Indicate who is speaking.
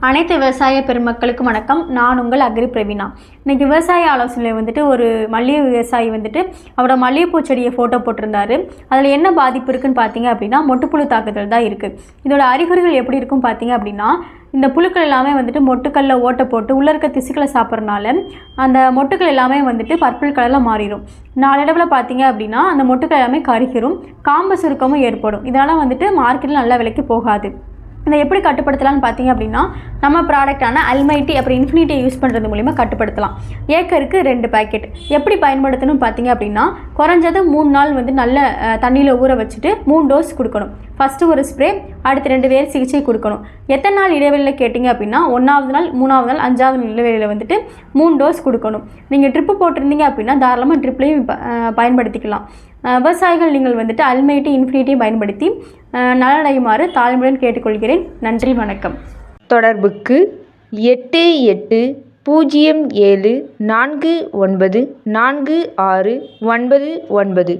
Speaker 1: அனைத்து விவசாய பெருமக்களுக்கும் வணக்கம். நான் உங்கள் அக்ரி பிரவீனா. இன்றைக்கி விவசாய ஆலோசனையில் வந்துட்டு ஒரு மல்லிகை விவசாயி வந்துட்டு அவரோட மல்லிகைப்பூ செடியை ஃபோட்டோ போட்டிருந்தாரு. அதில் என்ன பாதிப்பு இருக்குன்னு பார்த்தீங்க அப்படின்னா மொட்டுப்புழு தாக்குதல் தான் இருக்குது. இதோட அறிகுறிகள் எப்படி இருக்கும் பார்த்தீங்க அப்படின்னா, இந்த புழுக்கள் எல்லாமே வந்துட்டு மொட்டுக்களில் ஓட்டை போட்டு உள்ளே இருக்க திசுக்களை சாப்பிட்றதுனால அந்த மொட்டுக்கள் எல்லாமே வந்துட்டு பர்பிள் கலரில் மாறிடும். நாளடைவில் பார்த்தீங்க அப்படின்னா அந்த மொட்டுக்கள் எல்லாமே கருகிரும், காம்பு சுருக்கமும் ஏற்படும். இதனால் வந்துட்டு மார்க்கெட்டில் நல்ல விலைக்கு போகாது. இதை எப்படி கட்டுப்படுத்தலாம்னு பார்த்தீங்க அப்படின்னா, நம்ம ப்ராடக்டான அல்மைட்டி அப்புறம் இன்ஃபினிட்டியை யூஸ் பண்ணுறது மூலிமா கட்டுப்படுத்தலாம். ஏக்கருக்கு 2 பேக்கெட். எப்படி பயன்படுத்தணும்னு பார்த்தீங்க அப்படின்னா, குறைஞ்சது 3 நாள் வந்து நல்ல தண்ணியில் ஊற வச்சுட்டு 3 டோஸ் கொடுக்கணும். ஃபஸ்ட்டு ஒரு ஸ்ப்ரே, அடுத்து 2 வேர் சிகிச்சை கொடுக்கணும். எத்தனை நாள் இடைவெளியில் கேட்டிங்க அப்படின்னா, 1ஆவது நாள், 3ஆவது நாள், 5ஆவது நாள் இடைவெளியில் வந்துட்டு 3 டோஸ் கொடுக்கணும். நீங்கள் ட்ரிப்பு போட்டிருந்தீங்க அப்படின்னா தாராளமாக ட்ரிப்லையும் பயன்படுத்திக்கலாம். விவசாயிகள் நீங்கள் வந்துட்டு அல்மைட்டி இன்ஃபினிட்டியை பயன்படுத்தி நலனடையுமாறு தாழ்மையுடன் கேட்டுக்கொள்கிறேன். நன்றி, வணக்கம்.
Speaker 2: தொடர்புக்கு 8807494699.